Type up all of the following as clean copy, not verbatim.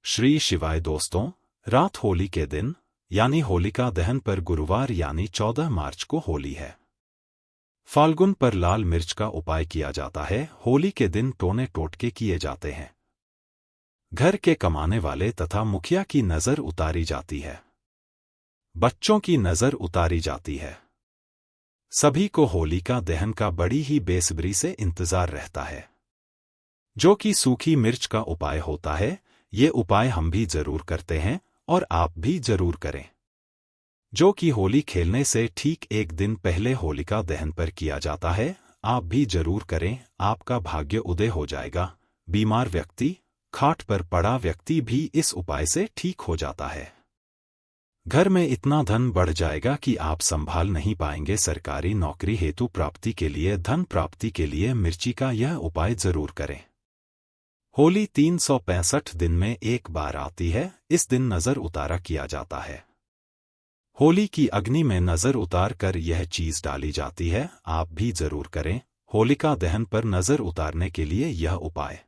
श्री शिवाय दोस्तों, रात होली के दिन यानी होलिका दहन पर गुरुवार यानी 14 मार्च को होली है। फाल्गुन पर लाल मिर्च का उपाय किया जाता है। होली के दिन टोने टोटके किए जाते हैं। घर के कमाने वाले तथा मुखिया की नजर उतारी जाती है। बच्चों की नजर उतारी जाती है। सभी को होलिका दहन का बड़ी ही बेसब्री से इंतजार रहता है, जो कि सूखी मिर्च का उपाय होता है। ये उपाय हम भी जरूर करते हैं और आप भी जरूर करें, जो कि होली खेलने से ठीक एक दिन पहले होलिका दहन पर किया जाता है। आप भी जरूर करें, आपका भाग्य उदय हो जाएगा। बीमार व्यक्ति, खाट पर पड़ा व्यक्ति भी इस उपाय से ठीक हो जाता है। घर में इतना धन बढ़ जाएगा कि आप संभाल नहीं पाएंगे। सरकारी नौकरी हेतु प्राप्ति के लिए, धन प्राप्ति के लिए मिर्ची का यह उपाय जरूर करें। होली 365 दिन में एक बार आती है। इस दिन नजर उतारा किया जाता है। होली की अग्नि में नजर उतार कर यह चीज डाली जाती है। आप भी जरूर करें होलिका दहन पर नजर उतारने के लिए यह उपाय।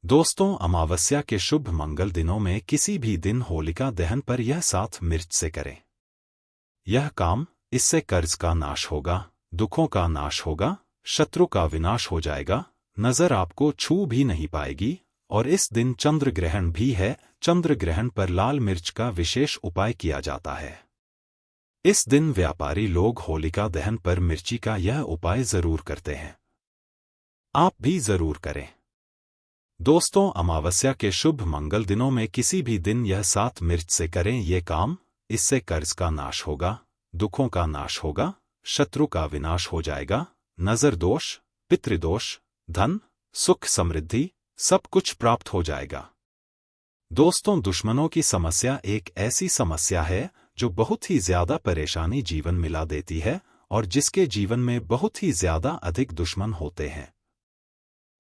दोस्तों, अमावस्या के शुभ मंगल दिनों में किसी भी दिन होलिका दहन पर यह 7 मिर्च से करें। यह काम, इससे कर्ज का नाश होगा, दुखों का नाश होगा, शत्रु का विनाश हो जाएगा, नजर आपको छू भी नहीं पाएगी। और इस दिन चंद्र ग्रहण भी है। चंद्र ग्रहण पर लाल मिर्च का विशेष उपाय किया जाता है। इस दिन व्यापारी लोग होलिका दहन पर मिर्ची का यह उपाय जरूर करते हैं। आप भी जरूर करें। दोस्तों, अमावस्या के शुभ मंगल दिनों में किसी भी दिन यह 7 मिर्च से करें ये काम। इससे कर्ज का नाश होगा, दुखों का नाश होगा, शत्रु का विनाश हो जाएगा, नजर दोष, पितृदोष, धन, सुख, समृद्धि सब कुछ प्राप्त हो जाएगा। दोस्तों, दुश्मनों की समस्या एक ऐसी समस्या है जो बहुत ही ज्यादा परेशानी जीवन मिला देती है और जिसके जीवन में बहुत ही ज्यादा अधिक दुश्मन होते हैं।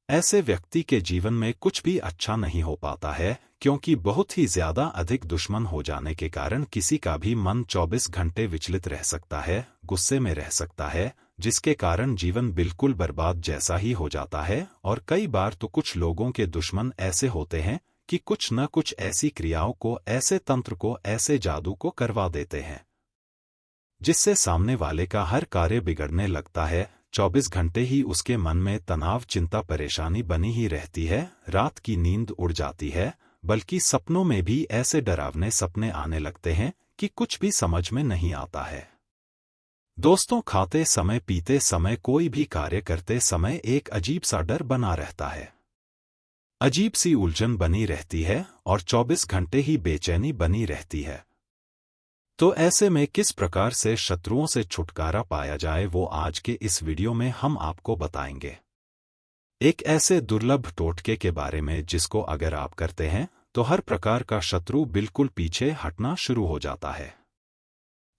ऐसे व्यक्ति के जीवन में कुछ भी अच्छा नहीं हो पाता है, क्योंकि बहुत ही ज्यादा अधिक दुश्मन हो जाने के कारण किसी का भी मन 24 घंटे विचलित रह सकता है, गुस्से में रह सकता है, जिसके कारण जीवन बिल्कुल बर्बाद जैसा ही हो जाता है। और कई बार तो कुछ लोगों के दुश्मन ऐसे होते हैं कि कुछ न कुछ ऐसी क्रियाओं को, ऐसे तंत्र को, ऐसे जादू को करवा देते हैं, जिससे सामने वाले का हर कार्य बिगड़ने लगता है। 24 घंटे ही उसके मन में तनाव, चिंता, परेशानी बनी ही रहती है। रात की नींद उड़ जाती है, बल्कि सपनों में भी ऐसे डरावने सपने आने लगते हैं कि कुछ भी समझ में नहीं आता है। दोस्तों, खाते समय, पीते समय, कोई भी कार्य करते समय एक अजीब सा डर बना रहता है, अजीब सी उलझन बनी रहती है और 24 घंटे ही बेचैनी बनी रहती है। तो ऐसे में किस प्रकार से शत्रुओं से छुटकारा पाया जाए, वो आज के इस वीडियो में हम आपको बताएंगे। एक ऐसे दुर्लभ टोटके के बारे में जिसको अगर आप करते हैं तो हर प्रकार का शत्रु बिल्कुल पीछे हटना शुरू हो जाता है।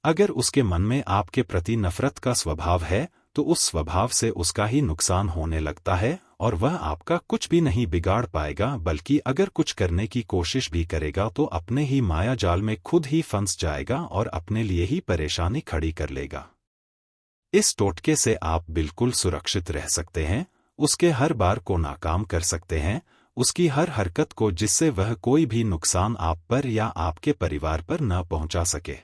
अगर उसके मन में आपके प्रति नफरत का स्वभाव है तो उस स्वभाव से उसका ही नुकसान होने लगता है और वह आपका कुछ भी नहीं बिगाड़ पाएगा, बल्कि अगर कुछ करने की कोशिश भी करेगा तो अपने ही माया जाल में खुद ही फंस जाएगा और अपने लिए ही परेशानी खड़ी कर लेगा। इस टोटके से आप बिल्कुल सुरक्षित रह सकते हैं, उसके हर बार को नाकाम कर सकते हैं, उसकी हर हरकत को, जिससे वह कोई भी नुकसान आप पर या आपके परिवार पर न पहुंचा सके।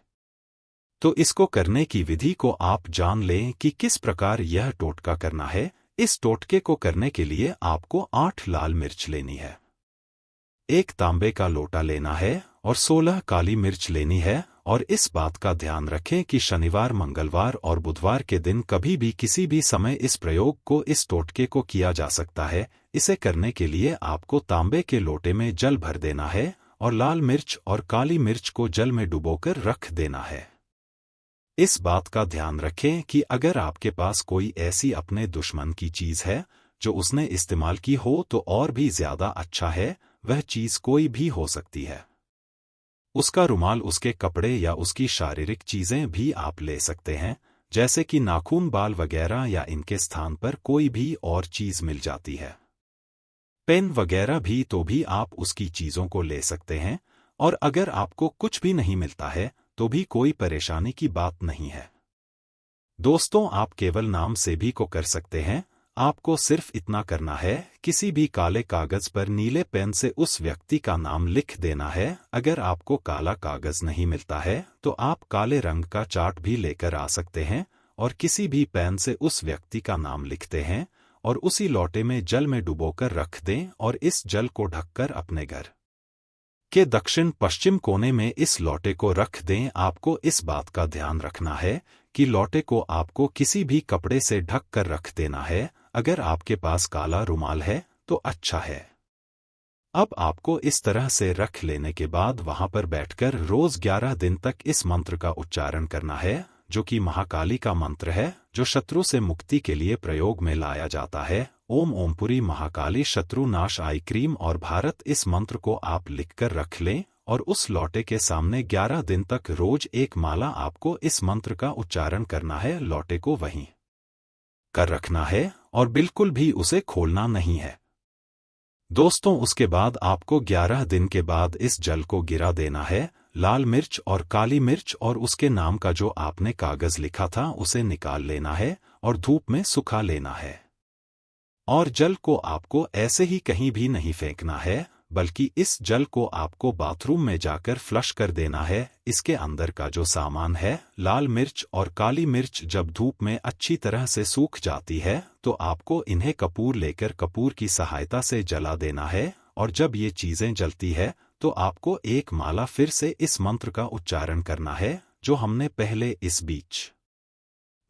तो इसको करने की विधि को आप जान लें कि किस प्रकार यह टोटका करना है। इस टोटके को करने के लिए आपको 8 लाल मिर्च लेनी है, 1 तांबे का लोटा लेना है और 16 काली मिर्च लेनी है। और इस बात का ध्यान रखें कि शनिवार, मंगलवार और बुधवार के दिन कभी भी किसी भी समय इस प्रयोग को, इस टोटके को किया जा सकता है। इसे करने के लिए आपको तांबे के लोटे में जल भर देना है और लाल मिर्च और काली मिर्च को जल में डुबोकर रख देना है। इस बात का ध्यान रखें कि अगर आपके पास कोई ऐसी अपने दुश्मन की चीज है जो उसने इस्तेमाल की हो तो और भी ज्यादा अच्छा है। वह चीज कोई भी हो सकती है, उसका रुमाल, उसके कपड़े या उसकी शारीरिक चीजें भी आप ले सकते हैं, जैसे कि नाखून, बाल वगैरह, या इनके स्थान पर कोई भी और चीज मिल जाती है, पेन वगैरह भी, तो भी आप उसकी चीजों को ले सकते हैं। और अगर आपको कुछ भी नहीं मिलता है तो भी कोई परेशानी की बात नहीं है। दोस्तों, आप केवल नाम से भी को कर सकते हैं। आपको सिर्फ इतना करना है, किसी भी काले कागज पर नीले पेन से उस व्यक्ति का नाम लिख देना है। अगर आपको काला कागज नहीं मिलता है तो आप काले रंग का चार्ट भी लेकर आ सकते हैं और किसी भी पेन से उस व्यक्ति का नाम लिखते हैं और उसी लोटे में जल में डुबोकर रख दें और इस जल को ढककर अपने घर के दक्षिण पश्चिम कोने में इस लोटे को रख दें। आपको इस बात का ध्यान रखना है कि लोटे को आपको किसी भी कपड़े से ढक कर रख देना है। अगर आपके पास काला रुमाल है तो अच्छा है। अब आपको इस तरह से रख लेने के बाद वहां पर बैठकर रोज 11 दिन तक इस मंत्र का उच्चारण करना है, जो कि महाकाली का मंत्र है, जो शत्रु से मुक्ति के लिए प्रयोग में लाया जाता है। ओम ओमपुरी महाकाली शत्रु नाश आई क्रीम और भारत, इस मंत्र को आप लिखकर रख लें और उस लोटे के सामने 11 दिन तक रोज एक माला आपको इस मंत्र का उच्चारण करना है। लोटे को वहीं कर रखना है और बिल्कुल भी उसे खोलना नहीं है। दोस्तों, उसके बाद आपको 11 दिन के बाद इस जल को गिरा देना है। लाल मिर्च और काली मिर्च और उसके नाम का जो आपने कागज लिखा था उसे निकाल लेना है और धूप में सुखा लेना है। और जल को आपको ऐसे ही कहीं भी नहीं फेंकना है, बल्कि इस जल को आपको बाथरूम में जाकर फ्लश कर देना है। इसके अंदर का जो सामान है, लाल मिर्च और काली मिर्च, जब धूप में अच्छी तरह से सूख जाती है तो आपको इन्हें कपूर लेकर कपूर की सहायता से जला देना है। और जब ये चीजें जलती है तो आपको एक माला फिर से इस मंत्र का उच्चारण करना है, जो हमने पहले इस बीच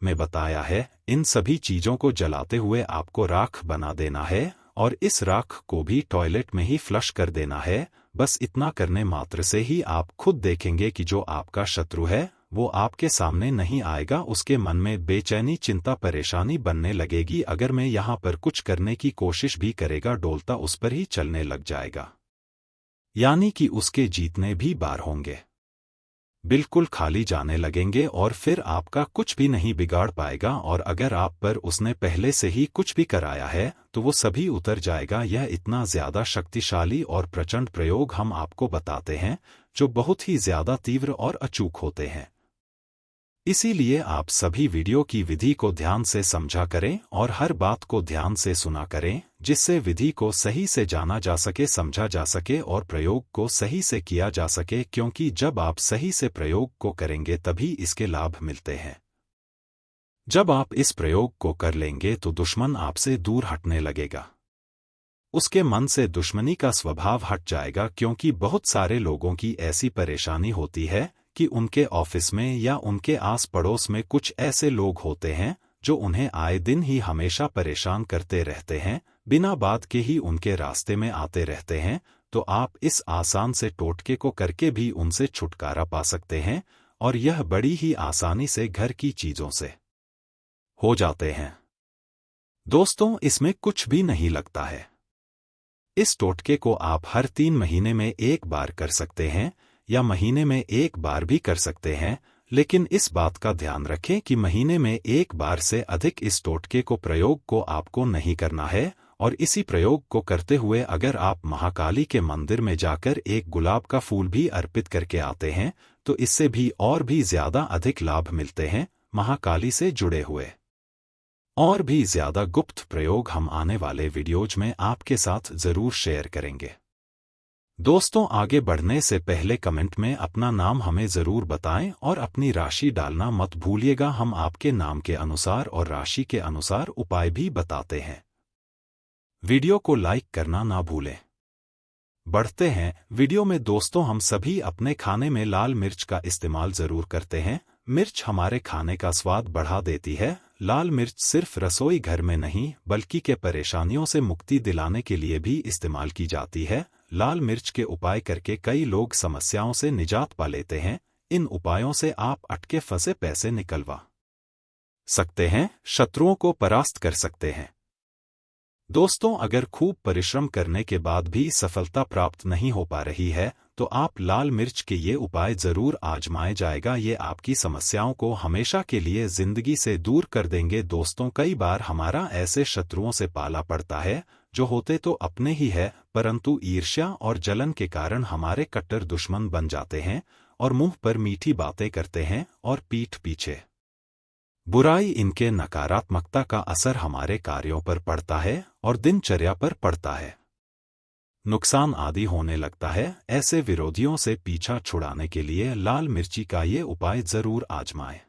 में बताया है। इन सभी चीजों को जलाते हुए आपको राख बना देना है और इस राख को भी टॉयलेट में ही फ्लश कर देना है। बस इतना करने मात्र से ही आप खुद देखेंगे कि जो आपका शत्रु है वो आपके सामने नहीं आएगा। उसके मन में बेचैनी, चिंता, परेशानी बनने लगेगी। अगर मैं यहाँ पर कुछ करने की कोशिश भी करेगा, डोलता उस पर ही चलने लग जाएगा, यानी कि उसके जीतने भी बार होंगे, बिल्कुल खाली जाने लगेंगे और फिर आपका कुछ भी नहीं बिगाड़ पाएगा। और अगर आप पर उसने पहले से ही कुछ भी कराया है तो वो सभी उतर जाएगा। यह इतना ज्यादा शक्तिशाली और प्रचंड प्रयोग हम आपको बताते हैं, जो बहुत ही ज्यादा तीव्र और अचूक होते हैं। इसीलिए आप सभी वीडियो की विधि को ध्यान से समझा करें और हर बात को ध्यान से सुना करें, जिससे विधि को सही से जाना जा सके, समझा जा सके और प्रयोग को सही से किया जा सके। क्योंकि जब आप सही से प्रयोग को करेंगे तभी इसके लाभ मिलते हैं। जब आप इस प्रयोग को कर लेंगे तो दुश्मन आपसे दूर हटने लगेगा, उसके मन से दुश्मनी का स्वभाव हट जाएगा। क्योंकि बहुत सारे लोगों की ऐसी परेशानी होती है कि उनके ऑफिस में या उनके आस पड़ोस में कुछ ऐसे लोग होते हैं जो उन्हें आए दिन ही हमेशा परेशान करते रहते हैं, बिना बात के ही उनके रास्ते में आते रहते हैं। तो आप इस आसान से टोटके को करके भी उनसे छुटकारा पा सकते हैं और यह बड़ी ही आसानी से घर की चीजों से हो जाते हैं। दोस्तों, इसमें कुछ भी नहीं लगता है। इस टोटके को आप हर 3 महीने में एक बार कर सकते हैं या महीने में एक बार भी कर सकते हैं, लेकिन इस बात का ध्यान रखें कि महीने में एक बार से अधिक इस टोटके को प्रयोग को आपको नहीं करना है। और इसी प्रयोग को करते हुए अगर आप महाकाली के मंदिर में जाकर एक गुलाब का फूल भी अर्पित करके आते हैं तो इससे भी और भी ज्यादा अधिक लाभ मिलते हैं। महाकाली से जुड़े हुए और भी ज्यादा गुप्त प्रयोग हम आने वाले वीडियोज में आपके साथ जरूर शेयर करेंगे। दोस्तों, आगे बढ़ने से पहले कमेंट में अपना नाम हमें जरूर बताएं और अपनी राशि डालना मत भूलिएगा। हम आपके नाम के अनुसार और राशि के अनुसार उपाय भी बताते हैं। वीडियो को लाइक करना ना भूलें। बढ़ते हैं वीडियो में। दोस्तों, हम सभी अपने खाने में लाल मिर्च का इस्तेमाल जरूर करते हैं। मिर्च हमारे खाने का स्वाद बढ़ा देती है। लाल मिर्च सिर्फ रसोई घर में नहीं बल्कि के परेशानियों से मुक्ति दिलाने के लिए भी इस्तेमाल की जाती है। लाल मिर्च के उपाय करके कई लोग समस्याओं से निजात पा लेते हैं। इन उपायों से आप अटके फंसे पैसे निकलवा सकते हैं, शत्रुओं को परास्त कर सकते हैं। दोस्तों, अगर खूब परिश्रम करने के बाद भी सफलता प्राप्त नहीं हो पा रही है तो आप लाल मिर्च के ये उपाय जरूर आजमाए जाएगा। ये आपकी समस्याओं को हमेशा के लिए जिंदगी से दूर कर देंगे। दोस्तों, कई बार हमारा ऐसे शत्रुओं से पाला पड़ता है जो होते तो अपने ही है, परंतु ईर्ष्या और जलन के कारण हमारे कट्टर दुश्मन बन जाते हैं और मुंह पर मीठी बातें करते हैं और पीठ पीछे बुराई इनके नकारात्मकता का असर हमारे कार्यों पर पड़ता है और दिनचर्या पर पड़ता है। नुकसान आदि होने लगता है। ऐसे विरोधियों से पीछा छुड़ाने के लिए लाल मिर्ची का ये उपाय जरूर आजमाएं।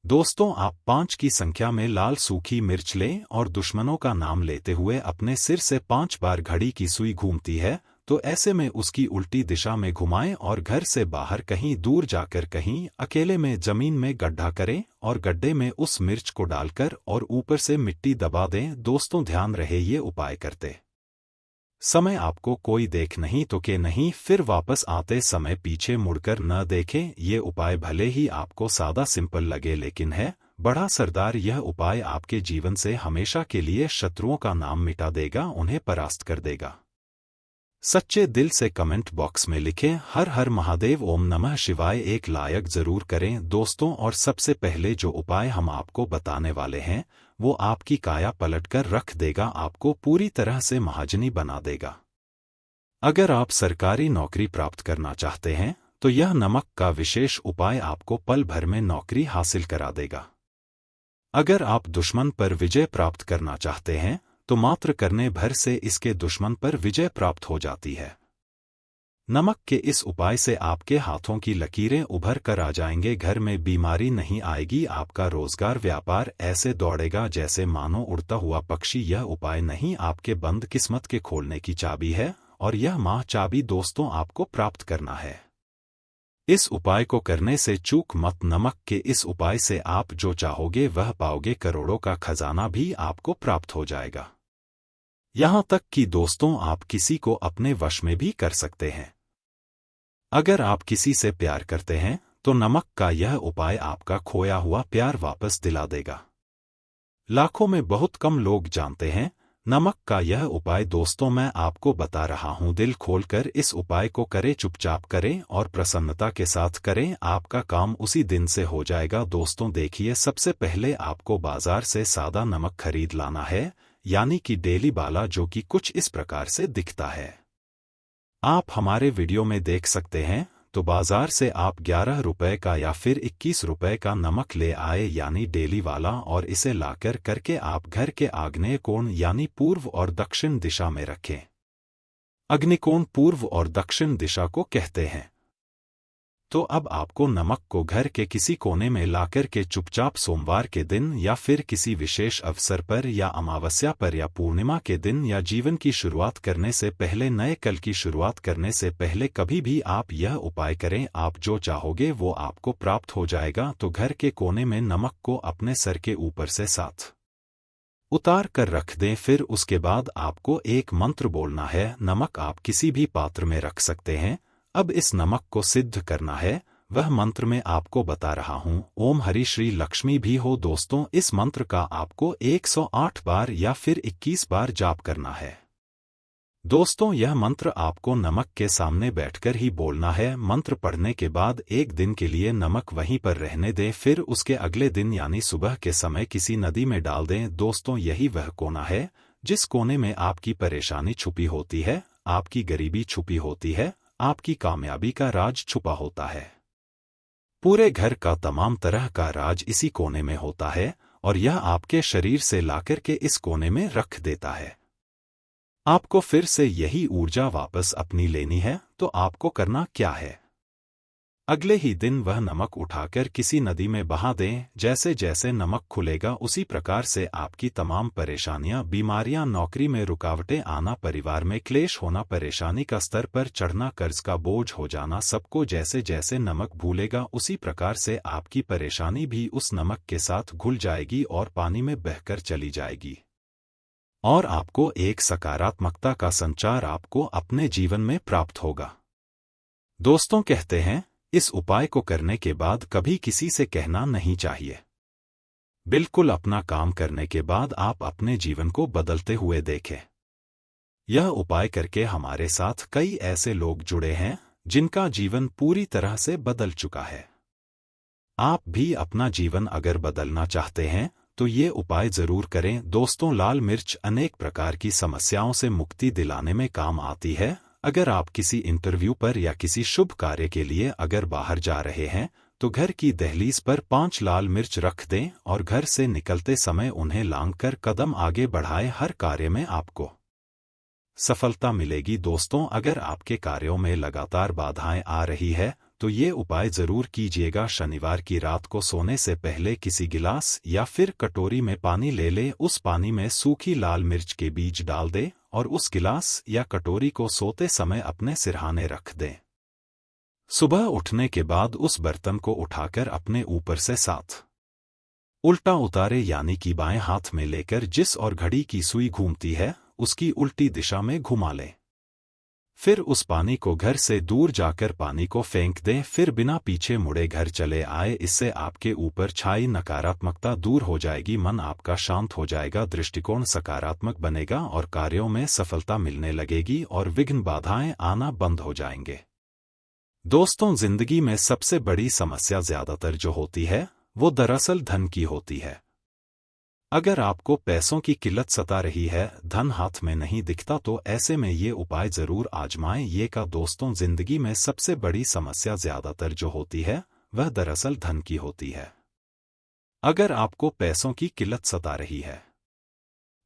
दोस्तों, आप 5 की संख्या में लाल सूखी मिर्च लें और दुश्मनों का नाम लेते हुए अपने सिर से 5 बार घड़ी की सुई घूमती है तो ऐसे में उसकी उल्टी दिशा में घुमाएं और घर से बाहर कहीं दूर जाकर कहीं अकेले में जमीन में गड्ढा करें और गड्ढे में उस मिर्च को डालकर और ऊपर से मिट्टी दबा दें। दोस्तों, ध्यान रहे ये उपाय करते समय आपको कोई देख नहीं तो के नहीं, फिर वापस आते समय पीछे मुड़कर न देखें। ये उपाय भले ही आपको सादा सिंपल लगे लेकिन है बड़ा सरदार। यह उपाय आपके जीवन से हमेशा के लिए शत्रुओं का नाम मिटा देगा, उन्हें परास्त कर देगा। सच्चे दिल से कमेंट बॉक्स में लिखें हर हर महादेव, ओम नमः शिवाय। एक लायक जरूर करें दोस्तों। और सबसे पहले जो उपाय हम आपको बताने वाले हैं वो आपकी काया पलटकर रख देगा, आपको पूरी तरह से महाजनी बना देगा। अगर आप सरकारी नौकरी प्राप्त करना चाहते हैं तो यह नमक का विशेष उपाय आपको पल भर में नौकरी हासिल करा देगा। अगर आप दुश्मन पर विजय प्राप्त करना चाहते हैं तो मात्र करने भर से इसके दुश्मन पर विजय प्राप्त हो जाती है। नमक के इस उपाय से आपके हाथों की लकीरें उभर कर आ जाएंगे, घर में बीमारी नहीं आएगी, आपका रोजगार व्यापार ऐसे दौड़ेगा जैसे मानो उड़ता हुआ पक्षी। यह उपाय नहीं, आपके बंद किस्मत के खोलने की चाबी है और यह माह चाबी दोस्तों आपको प्राप्त करना है। इस उपाय को करने से चूक मत। नमक के इस उपाय से आप जो चाहोगे वह पाओगे, करोड़ों का खजाना भी आपको प्राप्त हो जाएगा। यहां तक कि दोस्तों आप किसी को अपने वश में भी कर सकते हैं। अगर आप किसी से प्यार करते हैं तो नमक का यह उपाय आपका खोया हुआ प्यार वापस दिला देगा। लाखों में बहुत कम लोग जानते हैं नमक का यह उपाय। दोस्तों, मैं आपको बता रहा हूं, दिल खोलकर इस उपाय को करें, चुपचाप करें और प्रसन्नता के साथ करें, आपका काम उसी दिन से हो जाएगा। दोस्तों देखिए, सबसे पहले आपको बाजार से सादा नमक खरीद लाना है, यानी कि डेली वाला, जो कि कुछ इस प्रकार से दिखता है। आप हमारे वीडियो में देख सकते हैं। तो बाजार से आप 11 रुपए का या फिर 21 रुपए का नमक ले आए, यानी डेली वाला, और इसे लाकर करके आप घर के आग्नेय कोण यानी पूर्व और दक्षिण दिशा में रखें। अग्निकोण पूर्व और दक्षिण दिशा को कहते हैं। तो अब आपको नमक को घर के किसी कोने में लाकर के चुपचाप सोमवार के दिन या फिर किसी विशेष अवसर पर या अमावस्या पर या पूर्णिमा के दिन या जीवन की शुरुआत करने से पहले, नए कल की शुरुआत करने से पहले कभी भी आप यह उपाय करें। आप जो चाहोगे वो आपको प्राप्त हो जाएगा। तो घर के कोने में नमक को अपने सर के ऊपर से साथ उतार कर रख दें। फिर उसके बाद आपको एक मंत्र बोलना है। नमक आप किसी भी पात्र में रख सकते हैं। अब इस नमक को सिद्ध करना है, वह मंत्र मैं आपको बता रहा हूं। ओम हरि श्री लक्ष्मी भी हो। दोस्तों, इस मंत्र का आपको 108 बार या फिर 21 बार जाप करना है। दोस्तों, यह मंत्र आपको नमक के सामने बैठकर ही बोलना है। मंत्र पढ़ने के बाद एक दिन के लिए नमक वहीं पर रहने दें, फिर उसके अगले दिन यानी सुबह के समय किसी नदी में डाल दें। दोस्तों, यही वह कोना है जिस कोने में आपकी परेशानी छुपी होती है, आपकी गरीबी छुपी होती है, आपकी कामयाबी का राज छुपा होता है। पूरे घर का तमाम तरह का राज इसी कोने में होता है और यह आपके शरीर से लाकर के इस कोने में रख देता है। आपको फिर से यही ऊर्जा वापस अपनी लेनी है। तो आपको करना क्या है, अगले ही दिन वह नमक उठाकर किसी नदी में बहा दें। जैसे जैसे नमक खुलेगा उसी प्रकार से आपकी तमाम परेशानियां, बीमारियां, नौकरी में रुकावटें आना, परिवार में क्लेश होना, परेशानी का स्तर पर चढ़ना, कर्ज का बोझ हो जाना, सबको जैसे जैसे नमक भूलेगा उसी प्रकार से आपकी परेशानी भी उस नमक के साथ घुल जाएगी और पानी में बहकर चली जाएगी और आपको एक सकारात्मकता का संचार आपको अपने जीवन में प्राप्त होगा। दोस्तों, कहते हैं इस उपाय को करने के बाद कभी किसी से कहना नहीं चाहिए। बिल्कुल अपना काम करने के बाद आप अपने जीवन को बदलते हुए देखें। यह उपाय करके हमारे साथ कई ऐसे लोग जुड़े हैं जिनका जीवन पूरी तरह से बदल चुका है। आप भी अपना जीवन अगर बदलना चाहते हैं तो ये उपाय जरूर करें। दोस्तों, लाल मिर्च अनेक प्रकार की समस्याओं से मुक्ति दिलाने में काम आती है। अगर आप किसी इंटरव्यू पर या किसी शुभ कार्य के लिए अगर बाहर जा रहे हैं तो घर की दहलीज पर 5 लाल मिर्च रख दें और घर से निकलते समय उन्हें लांघकर कदम आगे बढ़ाएं। हर कार्य में आपको सफलता मिलेगी। दोस्तों, अगर आपके कार्यों में लगातार बाधाएं आ रही है तो ये उपाय जरूर कीजिएगा। शनिवार की रात को सोने से पहले किसी गिलास या फिर कटोरी में पानी ले लें, उस पानी में सूखी लाल मिर्च के बीज डाल दें और उस गिलास या कटोरी को सोते समय अपने सिरहाने रख दें। सुबह उठने के बाद उस बर्तन को उठाकर अपने ऊपर से 7 उल्टा उतारे, यानी कि बाएं हाथ में लेकर जिस और घड़ी की सुई घूमती है उसकी उल्टी दिशा में घुमा लें। फिर उस पानी को घर से दूर जाकर पानी को फेंक दें। फिर बिना पीछे मुड़े घर चले आए। इससे आपके ऊपर छाई नकारात्मकता दूर हो जाएगी, मन आपका शांत हो जाएगा, दृष्टिकोण सकारात्मक बनेगा और कार्यों में सफलता मिलने लगेगी और विघ्न बाधाएं आना बंद हो जाएंगे। दोस्तों, जिंदगी में सबसे बड़ी समस्या ज्यादातर जो होती है वो दरअसल धन की होती है। अगर आपको पैसों की किल्लत सता रही है, धन हाथ में नहीं दिखता, तो ऐसे में ये उपाय जरूर आजमाएं। ये का दोस्तों, जिंदगी में सबसे बड़ी समस्या ज्यादातर जो होती है वह दरअसल धन की होती है। अगर आपको पैसों की किल्लत सता रही है,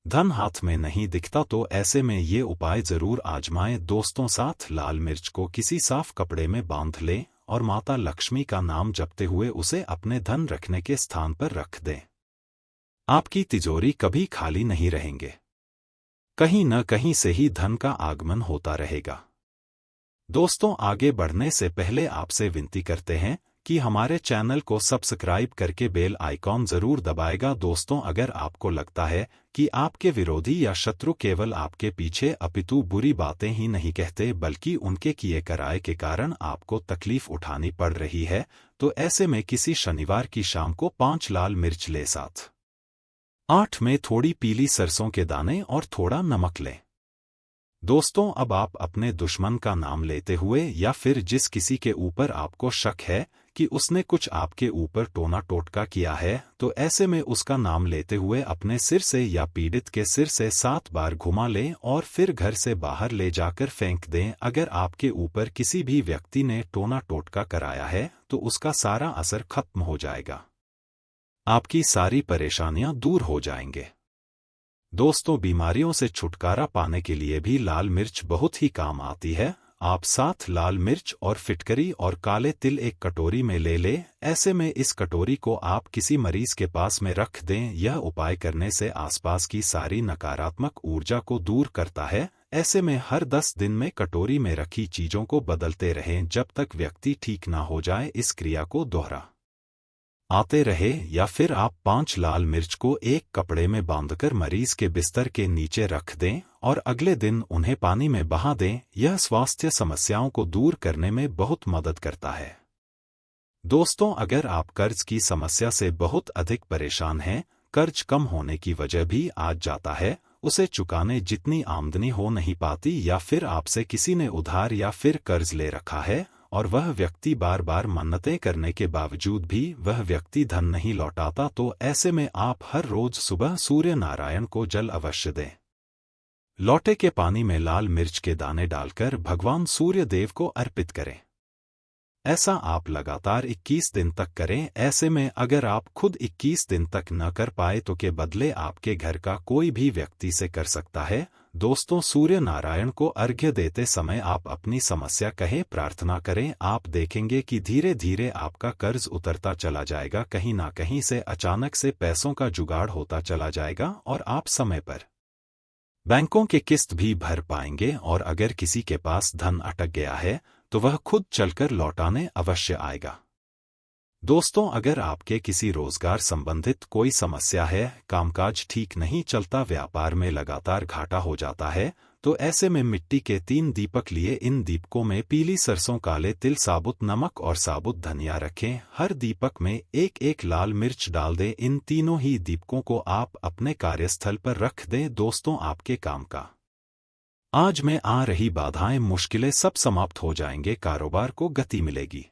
धन हाथ में नहीं दिखता, तो ऐसे में ये उपाय जरूर आजमाएं। दोस्तों, 7 लाल मिर्च को किसी साफ कपड़े में बांध लें और माता लक्ष्मी का नाम जपते हुए उसे अपने धन रखने के स्थान पर रख दें। आपकी तिजोरी कभी खाली नहीं रहेंगे, कहीं न कहीं से ही धन का आगमन होता रहेगा। दोस्तों, आगे बढ़ने से पहले आपसे विनती करते हैं कि हमारे चैनल को सब्सक्राइब करके बेल आइकॉन जरूर दबाएगा। दोस्तों, अगर आपको लगता है कि आपके विरोधी या शत्रु केवल आपके पीछे अपितु बुरी बातें ही नहीं कहते बल्कि उनके किए कराए के कारण आपको तकलीफ उठानी पड़ रही है, तो ऐसे में किसी शनिवार की शाम को 5 लाल मिर्च ले, 7-8 में थोड़ी पीली सरसों के दाने और थोड़ा नमक लें। दोस्तों, अब आप अपने दुश्मन का नाम लेते हुए या फिर जिस किसी के ऊपर आपको शक है कि उसने कुछ आपके ऊपर टोना टोटका किया है, तो ऐसे में उसका नाम लेते हुए अपने सिर से या पीड़ित के सिर से 7 बार घुमा लें और फिर घर से बाहर ले जाकर फेंक दें। अगर आपके ऊपर किसी भी व्यक्ति ने टोना टोटका कराया है तो उसका सारा असर खत्म हो जाएगा, आपकी सारी परेशानियां दूर हो जाएंगे। दोस्तों, बीमारियों से छुटकारा पाने के लिए भी लाल मिर्च बहुत ही काम आती है। आप 7 लाल मिर्च और फिटकरी और काले तिल एक कटोरी में ले लें। ऐसे में इस कटोरी को आप किसी मरीज के पास में रख दें। यह उपाय करने से आसपास की सारी नकारात्मक ऊर्जा को दूर करता है। ऐसे में हर 10 दिन में कटोरी में रखी चीजों को बदलते रहें जब तक व्यक्ति ठीक ना हो जाए। इस क्रिया को दोहरा आते रहे, या फिर आप 5 लाल मिर्च को एक कपड़े में बांधकर मरीज के बिस्तर के नीचे रख दें और अगले दिन उन्हें पानी में बहा दें। यह स्वास्थ्य समस्याओं को दूर करने में बहुत मदद करता है। दोस्तों, अगर आप कर्ज की समस्या से बहुत अधिक परेशान हैं, कर्ज कम होने की वजह भी आज जाता है, उसे चुकाने जितनी आमदनी हो नहीं पाती, या फिर आपसे किसी ने उधार या फिर कर्ज ले रखा है और वह व्यक्ति बार बार मन्नतें करने के बावजूद भी वह व्यक्ति धन नहीं लौटाता, तो ऐसे में आप हर रोज सुबह सूर्य नारायण को जल अवश्य दें। लौटे के पानी में लाल मिर्च के दाने डालकर भगवान सूर्य देव को अर्पित करें। ऐसा आप लगातार 21 दिन तक करें। ऐसे में अगर आप खुद 21 दिन तक न कर पाए तो के बदले आपके घर का कोई भी व्यक्ति से कर सकता है। दोस्तों, सूर्य नारायण को अर्घ्य देते समय आप अपनी समस्या कहें, प्रार्थना करें। आप देखेंगे कि धीरे धीरे आपका कर्ज उतरता चला जाएगा, कहीं ना कहीं से अचानक से पैसों का जुगाड़ होता चला जाएगा और आप समय पर बैंकों के किस्त भी भर पाएंगे। और अगर किसी के पास धन अटक गया है तो वह खुद चलकर लौटाने अवश्य आएगा। दोस्तों, अगर आपके किसी रोजगार संबंधित कोई समस्या है, कामकाज ठीक नहीं चलता, व्यापार में लगातार घाटा हो जाता है, तो ऐसे में मिट्टी के 3 दीपक लिए इन दीपकों में पीली सरसों, काले तिल, साबुत नमक और साबुत धनिया रखें। हर दीपक में 1-1 लाल मिर्च डाल दें। इन तीनों ही दीपकों को आप अपने कार्यस्थल पर रख दें। दोस्तों, आपके काम का आज में आ रही बाधाएं, मुश्किलें सब समाप्त हो जाएंगे, कारोबार को गति मिलेगी।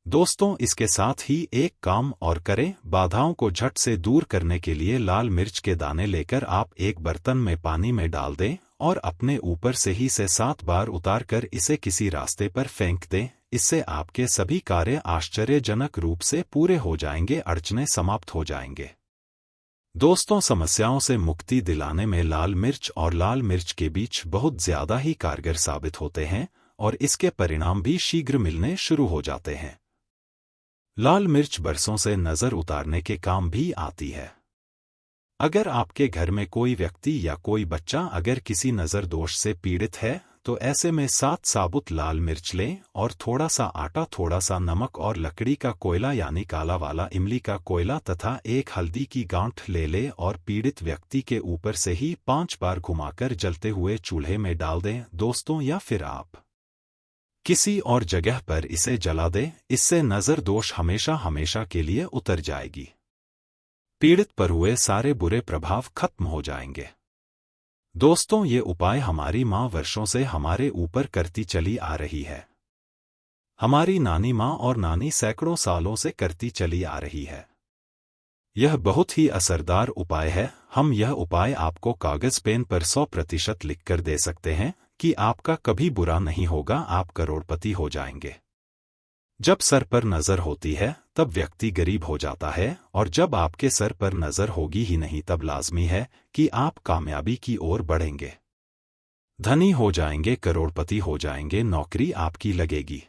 दोस्तों, इसके साथ ही एक काम और करें। बाधाओं को झट से दूर करने के लिए लाल मिर्च के दाने लेकर आप एक बर्तन में पानी में डाल दें और अपने ऊपर से 7 बार उतार कर इसे किसी रास्ते पर फेंक दें। इससे आपके सभी कार्य आश्चर्यजनक रूप से पूरे हो जाएंगे, अड़चनें समाप्त हो जाएंगे। दोस्तों, समस्याओं से मुक्ति दिलाने में लाल मिर्च और लाल मिर्च के बीज बहुत ज्यादा ही कारगर साबित होते हैं और इसके परिणाम भी शीघ्र मिलने शुरू हो जाते हैं। लाल मिर्च बरसों से नजर उतारने के काम भी आती है। अगर आपके घर में कोई व्यक्ति या कोई बच्चा अगर किसी नजर दोष से पीड़ित है तो ऐसे में 7 साबुत लाल मिर्च लें और थोड़ा सा आटा, थोड़ा सा नमक और लकड़ी का कोयला यानी काला वाला इमली का कोयला तथा एक हल्दी की गांठ ले लें और पीड़ित व्यक्ति के ऊपर से ही 5 बार घुमाकर जलते हुए चूल्हे में डाल दें दोस्तों, या फिर आप किसी और जगह पर इसे जला दें। इससे नजर दोष हमेशा हमेशा के लिए उतर जाएगी। पीड़ित पर हुए सारे बुरे प्रभाव खत्म हो जाएंगे। दोस्तों, ये उपाय हमारी माँ वर्षों से हमारे ऊपर करती चली आ रही है। हमारी नानी माँ और नानी सैकड़ों सालों से करती चली आ रही है। यह बहुत ही असरदार उपाय है। हम यह उपाय आपको कागज पेन पर 100% लिखकर दे सकते हैं कि आपका कभी बुरा नहीं होगा, आप करोड़पति हो जाएंगे। जब सर पर नजर होती है तब व्यक्ति गरीब हो जाता है और जब आपके सर पर नजर होगी ही नहीं तब लाजमी है कि आप कामयाबी की ओर बढ़ेंगे, धनी हो जाएंगे, करोड़पति हो जाएंगे, नौकरी आपकी लगेगी।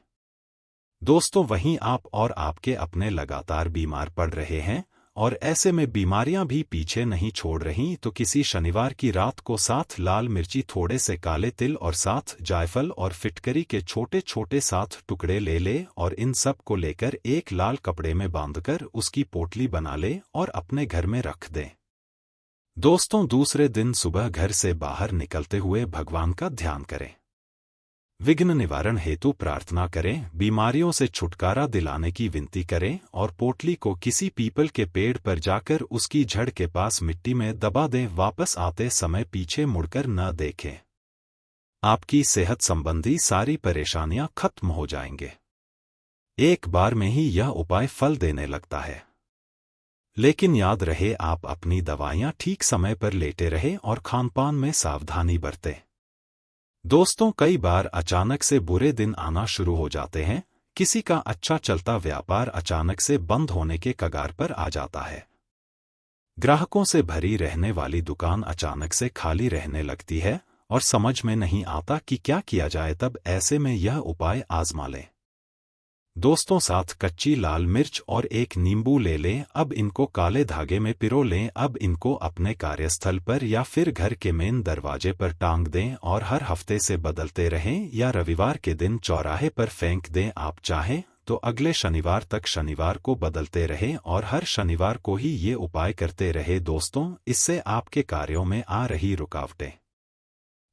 दोस्तों, वहीं आप और आपके अपने लगातार बीमार पड़ रहे हैं और ऐसे में बीमारियां भी पीछे नहीं छोड़ रही, तो किसी शनिवार की रात को 7 लाल मिर्ची, थोड़े से काले तिल और 7 जायफल और फिटकरी के छोटे छोटे 7 टुकड़े ले ले और इन सब को लेकर एक लाल कपड़े में बांधकर उसकी पोटली बना ले और अपने घर में रख दें। दोस्तों, दूसरे दिन सुबह घर से बाहर निकलते हुए भगवान का ध्यान करें, विघ्न निवारण हेतु प्रार्थना करें, बीमारियों से छुटकारा दिलाने की विनती करें और पोटली को किसी पीपल के पेड़ पर जाकर उसकी जड़ के पास मिट्टी में दबा दें। वापस आते समय पीछे मुड़कर न देखें। आपकी सेहत संबंधी सारी परेशानियां खत्म हो जाएंगे। एक बार में ही यह उपाय फल देने लगता है। लेकिन याद रहे, आप अपनी दवाइयां ठीक समय पर लेते रहें और खानपान में सावधानी बरतें। दोस्तों, कई बार अचानक से बुरे दिन आना शुरू हो जाते हैं। किसी का अच्छा चलता व्यापार अचानक से बंद होने के कगार पर आ जाता है। ग्राहकों से भरी रहने वाली दुकान अचानक से खाली रहने लगती है और समझ में नहीं आता कि क्या किया जाए। तब ऐसे में यह उपाय आजमा लें। दोस्तों, 7 कच्ची लाल मिर्च और 1 नींबू ले लें। अब इनको काले धागे में पिरो लें। अब इनको अपने कार्यस्थल पर या फिर घर के मेन दरवाजे पर टांग दें और हर हफ्ते से बदलते रहें या रविवार के दिन चौराहे पर फेंक दें। आप चाहें तो अगले शनिवार तक शनिवार को बदलते रहें और हर शनिवार को ही ये उपाय करते रहे। दोस्तों, इससे आपके कार्यों में आ रही रुकावटें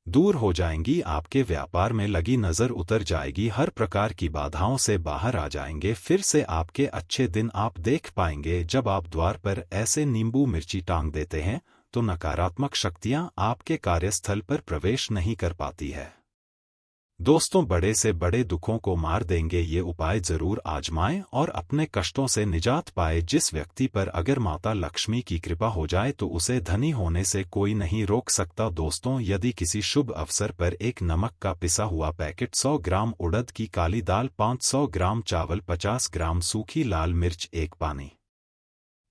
दूर हो जाएंगी, आपके व्यापार में लगी नजर उतर जाएगी, हर प्रकार की बाधाओं से बाहर आ जाएंगे। फिर से आपके अच्छे दिन आप देख पाएंगे। जब आप द्वार पर ऐसे नींबू मिर्ची टांग देते हैं तो नकारात्मक शक्तियां आपके कार्यस्थल पर प्रवेश नहीं कर पाती है। दोस्तों, बड़े से बड़े दुखों को मार देंगे ये उपाय जरूर आजमाएं और अपने कष्टों से निजात पाए। जिस व्यक्ति पर अगर माता लक्ष्मी की कृपा हो जाए तो उसे धनी होने से कोई नहीं रोक सकता। दोस्तों, यदि किसी शुभ अवसर पर एक नमक का पिसा हुआ पैकेट, 100 ग्राम उड़द की काली दाल, 500 ग्राम चावल, 50 ग्राम सूखी लाल मिर्च, 1 पानी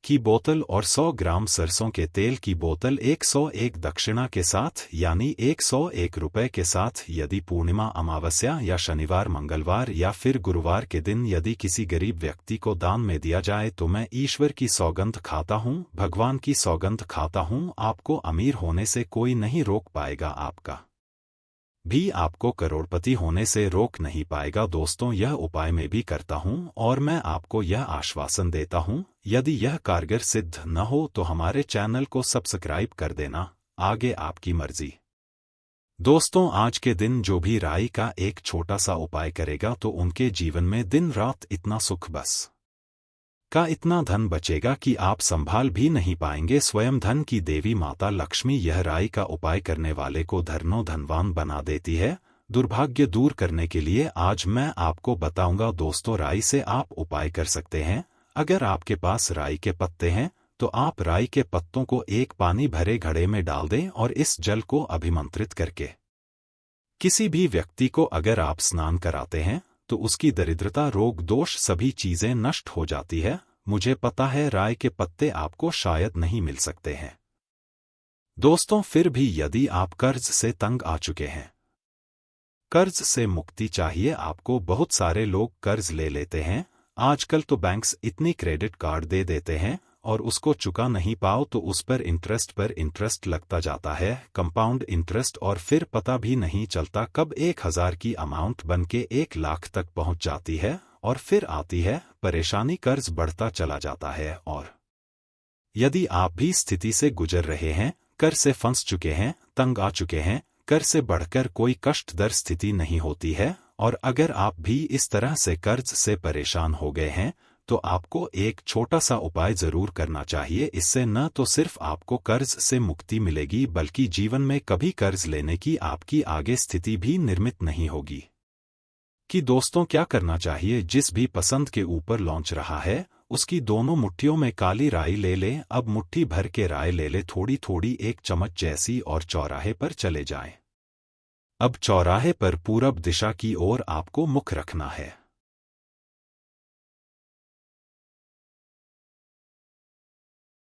की बोतल और 100 ग्राम सरसों के तेल की बोतल 101 दक्षिणा के साथ यानी 101 रुपए के साथ, यदि पूर्णिमा, अमावस्या या शनिवार, मंगलवार या फिर गुरुवार के दिन यदि किसी गरीब व्यक्ति को दान में दिया जाए तो मैं ईश्वर की सौगंध खाता हूँ, भगवान की सौगंध खाता हूँ, आपको अमीर होने से कोई नहीं रोक पाएगा, आपका भी आपको करोड़पति होने से रोक नहीं पाएगा। दोस्तों, यह उपाय मैं भी करता हूं और मैं आपको यह आश्वासन देता हूं, यदि यह कारगर सिद्ध न हो तो हमारे चैनल को सब्सक्राइब कर देना, आगे आपकी मर्जी। दोस्तों, आज के दिन जो भी राई का एक छोटा सा उपाय करेगा तो उनके जीवन में दिन रात इतना सुख बस का इतना धन बचेगा कि आप संभाल भी नहीं पाएंगे। स्वयं धन की देवी माता लक्ष्मी यह राई का उपाय करने वाले को धनों धनवान बना देती है। दुर्भाग्य दूर करने के लिए आज मैं आपको बताऊंगा। दोस्तों, राई से आप उपाय कर सकते हैं। अगर आपके पास राई के पत्ते हैं तो आप राई के पत्तों को एक पानी भरे घड़े में डाल दें और इस जल को अभिमंत्रित करके किसी भी व्यक्ति को अगर आप स्नान कराते हैं तो उसकी दरिद्रता, रोग, दोष सभी चीजें नष्ट हो जाती है। मुझे पता है राय के पत्ते आपको शायद नहीं मिल सकते हैं। दोस्तों, फिर भी यदि आप कर्ज से तंग आ चुके हैं, कर्ज से मुक्ति चाहिए आपको, बहुत सारे लोग कर्ज ले लेते हैं। आजकल तो बैंक्स इतनी क्रेडिट कार्ड दे देते हैं और उसको चुका नहीं पाओ तो उस पर इंटरेस्ट लगता जाता है, कंपाउंड इंटरेस्ट, और फिर पता भी नहीं चलता कब 1000 की अमाउंट बन के 1 लाख तक पहुंच जाती है और फिर आती है परेशानी, कर्ज बढ़ता चला जाता है। और यदि आप भी स्थिति से गुजर रहे हैं, कर से फंस चुके हैं, तंग आ चुके हैं, कर से बढ़कर कोई कष्टदर स्थिति नहीं होती है, और अगर आप भी इस तरह से कर्ज से परेशान हो गए हैं तो आपको एक छोटा सा उपाय जरूर करना चाहिए। इससे न तो सिर्फ आपको कर्ज से मुक्ति मिलेगी बल्कि जीवन में कभी कर्ज लेने की आपकी आगे स्थिति भी निर्मित नहीं होगी। कि दोस्तों, क्या करना चाहिए? जिस भी पसंद के ऊपर लॉन्च रहा है उसकी दोनों मुट्ठियों में काली राई ले लें। अब मुट्ठी भर के राय ले ले, थोड़ी थोड़ी 1 चम्मच जैसी, और चौराहे पर चले जाएं। अब चौराहे पर पूरब दिशा की ओर आपको मुख रखना है।